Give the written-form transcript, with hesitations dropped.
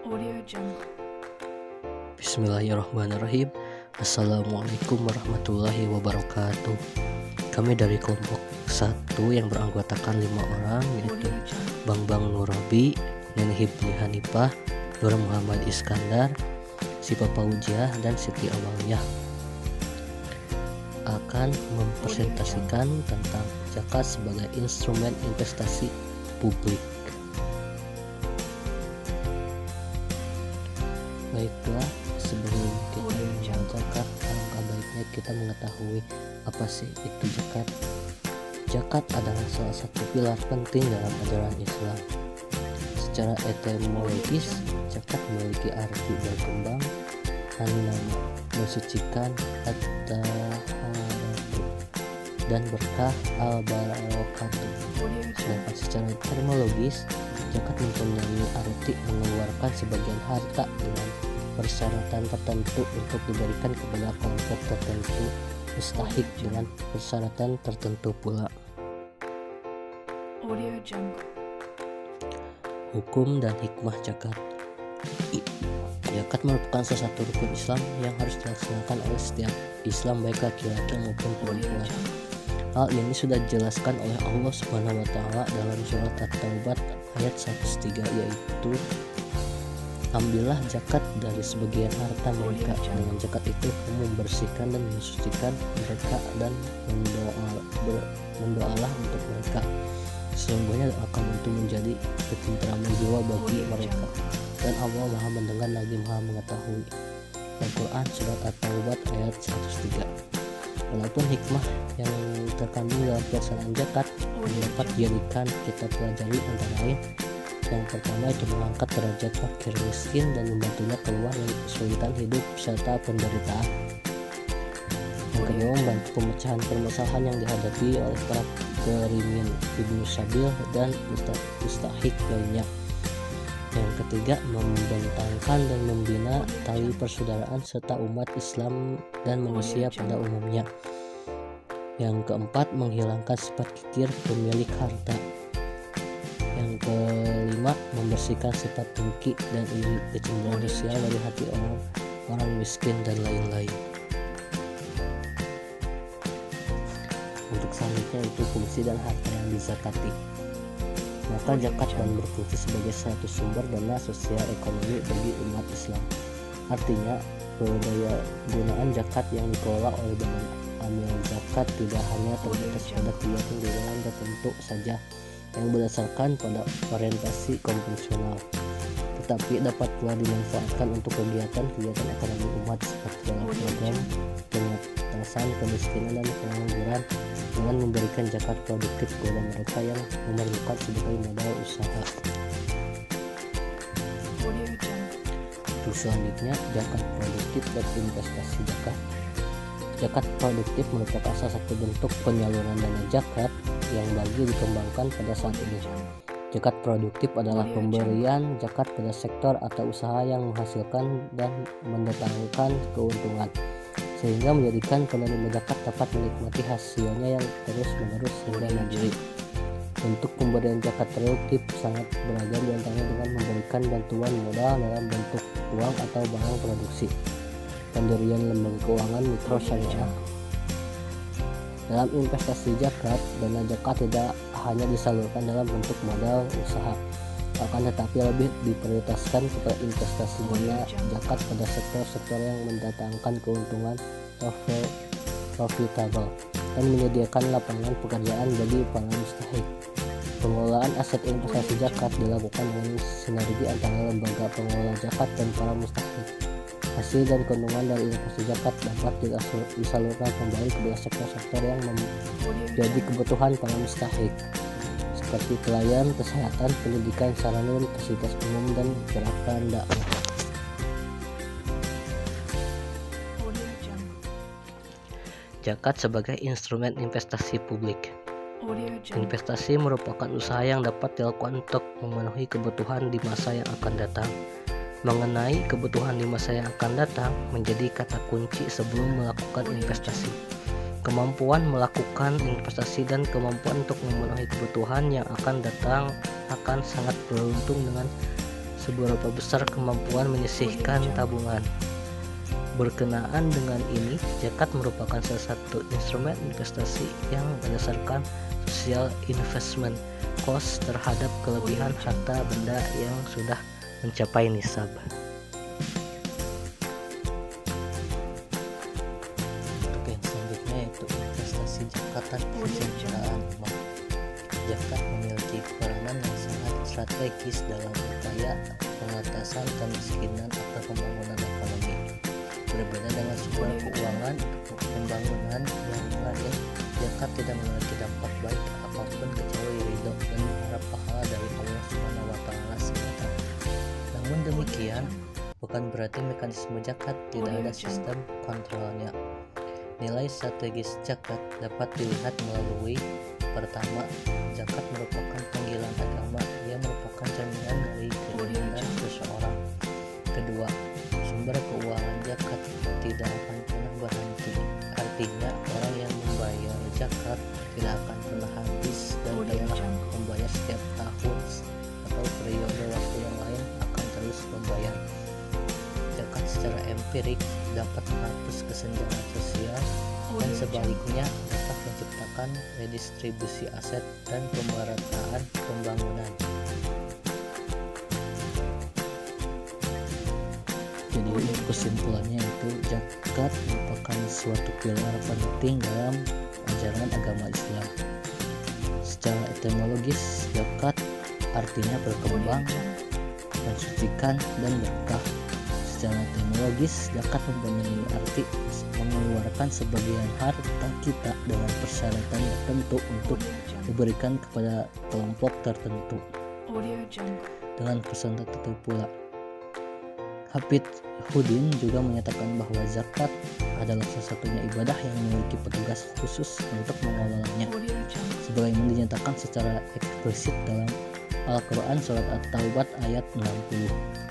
Audio Jungle. Bismillahirrahmanirrahim. Assalamualaikum warahmatullahi wabarakatuh. Kami dari kelompok 1 yang beranggotakan 5 orang, yaitu Audio Jungle. Bang Nurabi, Neni Hibni Hanifah, Nur Muhammad Iskandar, si Papa Ujiah, dan Siti Awaliyah, akan mempresentasikan tentang zakat sebagai instrumen investasi publik. Baiklah, sebelum kita mengenal zakat, alangkah baiknya kita mengetahui apa sih itu zakat. Zakat adalah salah satu pilar penting dalam ajaran Islam. Secara etimologis, zakat memiliki arti berkembang, nama mensucikan, at-taharatu, dan berkah, al-barakatuh. Sedangkan secara terminologis, zakat mempunyai arti mengeluarkan sebagian harta dengan persyaratan tertentu untuk diberikan kepada kelompok tertentu, mustahik dengan persyaratan tertentu pula. Audio Jungle. Hukum dan hikmah zakat. Zakat merupakan salah satu rukun Islam yang harus dilaksanakan oleh setiap Islam, baik laki-laki maupun perempuan. Hal ini sudah dijelaskan oleh Allah Subhanahu wa Ta'ala dalam surat At-Taubah ayat 103, yaitu ambillah zakat dari sebagian harta mereka. Dengan zakat itu kamu membersihkan dan mensucikan mereka, dan mendoalah untuk mereka. Sesungguhnya akan itu menjadi ketenteraman jiwa bagi mereka, dan Allah Maha mendengar lagi Maha mengetahui. Al-Quran surat At-Taubah ayat 103. Walaupun hikmah yang terkandung dalam pelaksanaan zakat dapat dijadikan kita pelajari, antara lain: yang pertama itu mengangkat derajat fakir miskin dan membantunya keluar dari kesulitan hidup serta penderitaan. Yang kedua, membantu pemecahan permasalahan yang dihadapi oleh para perimin, ibnu sabil, dan mustahik lainnya. Yang ketiga, membentangkan dan membina tali persaudaraan serta umat Islam dan manusia pada umumnya. Yang keempat, menghilangkan sifat kikir pemilik harta. Yang kelima, membersihkan sifat dengki dan iri, kecemburuan sosial dari hati orang miskin, dan lain-lain. Untuk selanjutnya itu fungsi dan harta yang dizakati. Maka zakat berfungsi sebagai satu sumber dana sosial ekonomi bagi umat Islam. Artinya, pendaya gunaan zakat yang dikelola oleh badan amil zakat tidak hanya terbatas pada kegiatan tertentu saja yang berdasarkan pada orientasi konvensional, tetapi dapat pula dimanfaatkan untuk kegiatan ekonomi umat seperti dalam program pengentasan kemiskinan dan pengangguran, dengan memberikan zakat produktif kepada mereka yang memerlukan sebagai modal usaha. Untuk selanjutnya, zakat produktif dan investasi zakat. Zakat produktif merupakan salah satu bentuk penyaluran dana zakat yang lagi dikembangkan pada saat ini. Zakat produktif adalah pemberian zakat pada sektor atau usaha yang menghasilkan dan mendatangkan keuntungan, sehingga menjadikan penerima zakat dapat menikmati hasilnya yang terus-menerus hingga mandiri. Bentuk pemberian zakat produktif sangat beragam, diantaranya dengan memberikan bantuan modal dalam bentuk uang atau barang produksi, pendirian lembaga keuangan mikro syariah. Dalam investasi zakat, dana zakat tidak hanya disalurkan dalam bentuk modal usaha, akan tetapi lebih diprioritaskan kepada investasi dana zakat pada sektor-sektor yang mendatangkan keuntungan profitable dan menyediakan lapangan pekerjaan bagi para mustahik. Pengelolaan aset investasi zakat dilakukan dengan sinergi antara lembaga pengelola zakat dan para mustahik. Hasil dan keuntungan dari investasi zakat dapat disalurkan kembali kepada sektor-sektor yang menjadi kebutuhan para mustahik, seperti pelayanan, kesehatan, pendidikan, sarana dan fasilitas umum, dan gerakan dakwah. Zakat sebagai instrumen investasi publik. Investasi merupakan usaha yang dapat dilakukan untuk memenuhi kebutuhan di masa yang akan datang. Mengenai kebutuhan di masa yang akan datang menjadi kata kunci sebelum melakukan investasi. Kemampuan melakukan investasi dan kemampuan untuk memenuhi kebutuhan yang akan datang akan sangat beruntung dengan seberapa besar kemampuan menyisihkan tabungan. Berkenaan dengan ini, zakat merupakan salah satu instrumen investasi yang berdasarkan social investment cost terhadap kelebihan harta benda yang sudah mencapai nisab. Oke, selanjutnya yaitu investasi zakat dan kesejahteraan umat. Zakat memiliki peranan yang sangat strategis dalam upaya pengatasan kemiskinan atau pembangunan ekonomi. Berbeda dengan sumber keuangan pembangunan yang lain, zakat tidak memiliki dampak baik apapun kecuali ridho dan harap pahala dari Allah Subhanahu wa Ta'ala semata. Namun demikian, bukan berarti mekanisme zakat tidak ada sistem kontrolnya. Nilai strategis zakat dapat dilihat melalui: pertama, zakat merupakan panggilan agama yang merupakan cerminan dari keimanan seseorang. Kedua, sumber keuangan zakat tidak akan pernah berhenti. Artinya, orang yang membayar zakat tidak akan pernah habis dan telah membayar setiap tahun atau periode waktu yang lain akan terus membayar. Zakat secara empirik dapat menghapus kesenjangan sosial dan sebaliknya dapat menciptakan redistribusi aset dan pemerataan pembangunan. Jadi kesimpulannya itu zakat merupakan suatu pilar penting dalam ajaran agama Islam. Secara etimologis, zakat artinya berkembang, mensucikan, dan berkah. Secara etimologis, zakat mempunyai arti mengeluarkan sebagian harta kita dengan persyaratan tertentu untuk diberikan kepada kelompok tertentu. Dengan pesan tertentu pula, Hafidz Hudin juga menyatakan bahwa zakat adalah salah satunya ibadah yang memiliki petugas khusus untuk mengelolanya, sebagaimana dinyatakan secara eksplisit dalam Al-Quran Surat At-Taubah ayat 60.